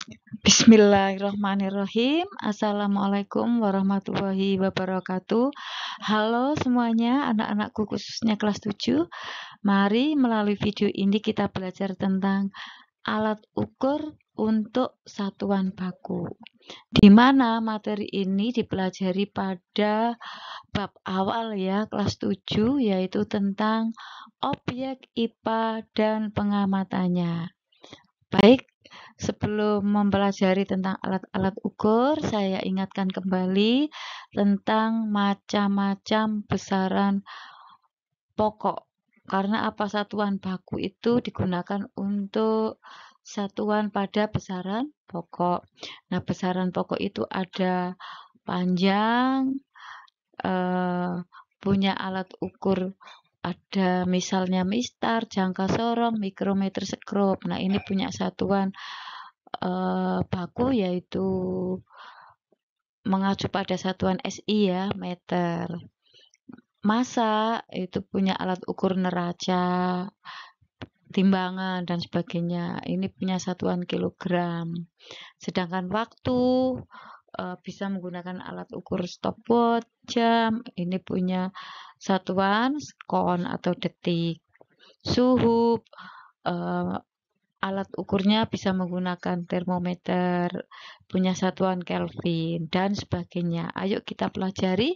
Bismillahirrahmanirrahim. Assalamualaikum warahmatullahi wabarakatuh. Halo semuanya, anak-anakku khususnya kelas 7. Mari melalui video ini kita belajar tentang alat ukur untuk satuan baku. Di mana materi ini dipelajari pada bab awal ya, kelas 7, yaitu tentang objek IPA dan pengamatannya. Baik, sebelum mempelajari tentang alat-alat ukur, saya ingatkan kembali tentang macam-macam besaran pokok. Karena apa? Satuan baku itu digunakan untuk satuan pada besaran pokok. Nah, besaran pokok itu ada panjang, punya alat ukur, ada misalnya mistar, jangka sorong, mikrometer, skrup. Nah, ini punya satuan baku yaitu mengacu pada satuan SI ya, meter. Massa itu punya alat ukur neraca, timbangan dan sebagainya. Ini punya satuan kilogram. Sedangkan waktu bisa menggunakan alat ukur stopwatch, jam. Ini punya satuan sekon atau detik. Suhu alat ukurnya bisa menggunakan termometer, punya satuan Kelvin, dan sebagainya. Ayo kita pelajari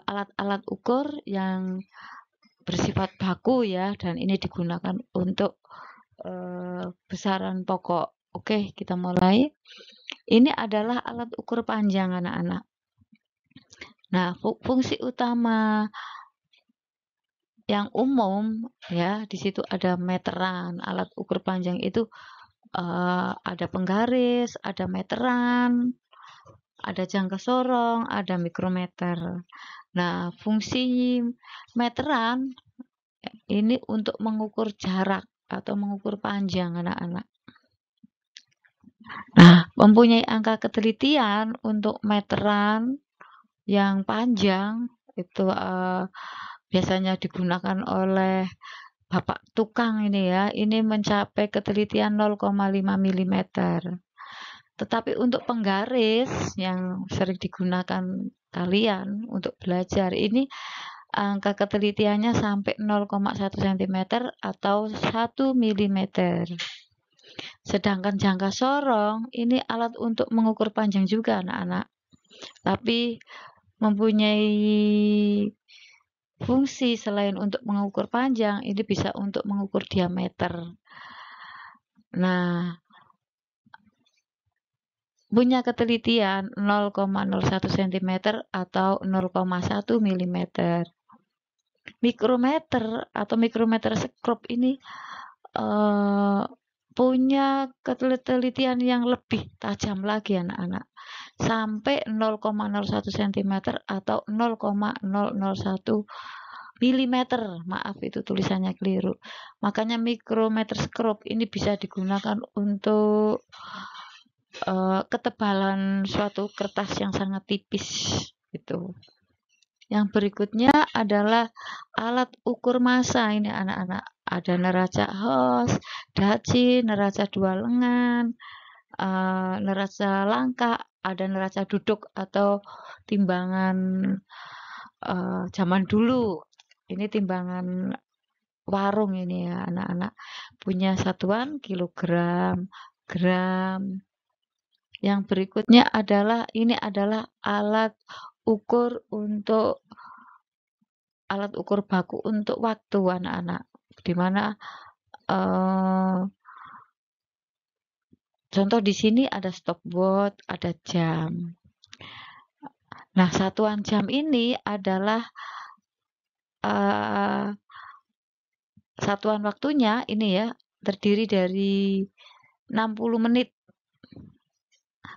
alat-alat ukur yang bersifat baku ya, dan ini digunakan untuk besaran pokok. Oke, kita mulai. Ini adalah alat ukur panjang anak-anak. Nah, fungsi utama yang umum ya, di situ ada meteran. Alat ukur panjang itu ada penggaris, ada meteran, ada jangka sorong, ada mikrometer. Nah, fungsi meteran ini untuk mengukur jarak atau mengukur panjang anak-anak. Nah, mempunyai angka ketelitian untuk meteran yang panjang itu biasanya digunakan oleh Bapak tukang ini ya. Ini mencapai ketelitian 0,5 mm. Tetapi untuk penggaris yang sering digunakan kalian untuk belajar, ini angka ketelitiannya sampai 0,1 cm atau 1 mm. Sedangkan jangka sorong ini alat untuk mengukur panjang juga anak-anak. Tapi mempunyai fungsi selain untuk mengukur panjang, ini bisa untuk mengukur diameter. Nah, punya ketelitian 0,01 cm atau 0,1 mm. Mikrometer atau mikrometer skrup ini punya ketelitian yang lebih tajam lagi anak-anak. Sampai 0,01 cm atau 0,001 mm. Maaf itu tulisannya keliru. Makanya mikrometer skrup ini bisa digunakan untuk ketebalan suatu kertas yang sangat tipis gitu. Yang berikutnya adalah alat ukur massa ini anak-anak. Ada neraca Hos, Daci, neraca dua lengan, neraca langka, ada neraca duduk atau timbangan zaman dulu. Ini timbangan warung ini ya anak-anak. Punya satuan kilogram, gram. Yang berikutnya adalah ini adalah alat ukur baku untuk waktu anak-anak. Di mana contoh di sini ada stopwatch, ada jam. Nah, satuan jam ini adalah satuan waktunya ini ya terdiri dari 60 menit.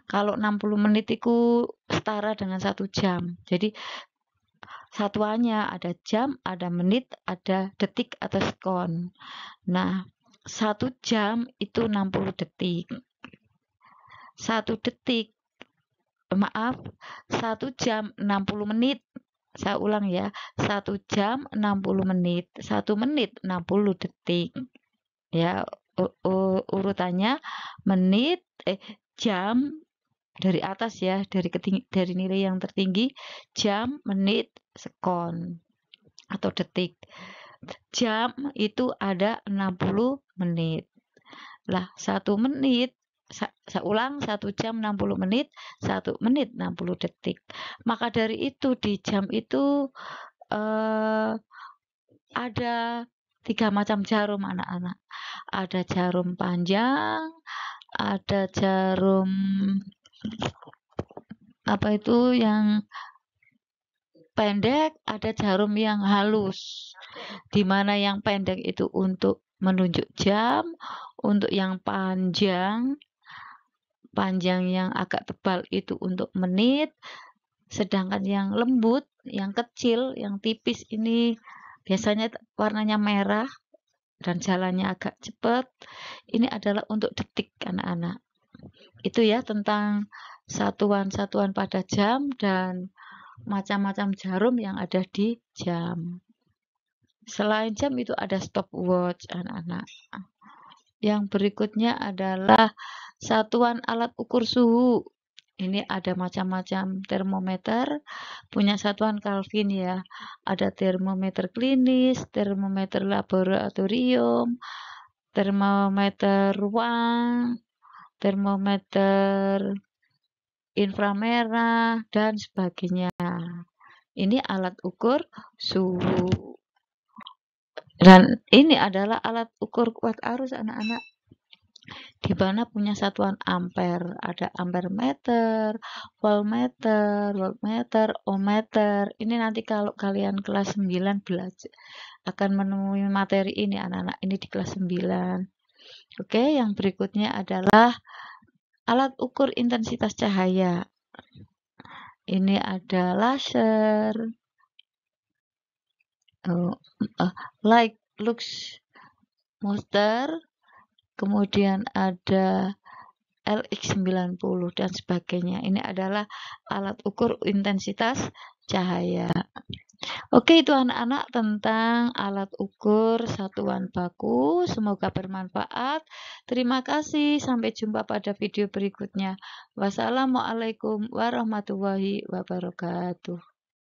Kalau 60 menit itu setara dengan 1 jam. Jadi satuannya ada jam, ada menit, ada detik atau sekon. Nah, 1 jam itu 60 detik. 1 jam 60 menit. Saya ulang ya, 1 jam 60 menit, 1 menit 60 detik. Ya, urutannya menit, jam dari atas ya, dari nilai yang tertinggi, jam, menit, sekon atau detik. Jam itu ada 60 menit. Lah, 1 menit, saya ulang, 1 jam 60 menit, 1 menit 60 detik. Maka dari itu di jam itu ada 3 macam jarum anak-anak. Ada jarum panjang, ada jarum apa itu yang pendek, ada jarum yang halus. Di mana yang pendek itu untuk menunjuk jam, untuk yang panjang yang agak tebal itu untuk menit, sedangkan yang lembut, yang kecil, yang tipis ini biasanya warnanya merah dan jalannya agak cepat. Ini adalah untuk detik anak-anak. Itu ya tentang satuan-satuan pada jam dan macam-macam jarum yang ada di jam. Selain jam itu ada stopwatch anak-anak. Yang berikutnya adalah satuan alat ukur suhu. Ini ada macam-macam termometer, punya satuan Kelvin ya. Ada termometer klinis, termometer laboratorium, termometer ruang, termometer inframerah, dan sebagainya. Ini alat ukur suhu. Dan ini adalah alat ukur kuat arus anak-anak. Di mana punya satuan ampere. Ada ampere meter, voltmeter, ohmmeter. Ini nanti kalau kalian kelas 9 belajar akan menemui materi ini anak-anak. Ini di kelas 9. Oke, yang berikutnya adalah alat ukur intensitas cahaya. Ini ada laser, light lux meter, kemudian ada LX90 dan sebagainya. Ini adalah alat ukur intensitas cahaya. Oke, itu anak-anak tentang alat ukur satuan baku. Semoga bermanfaat. Terima kasih. Sampai jumpa pada video berikutnya. Wassalamualaikum warahmatullahi wabarakatuh.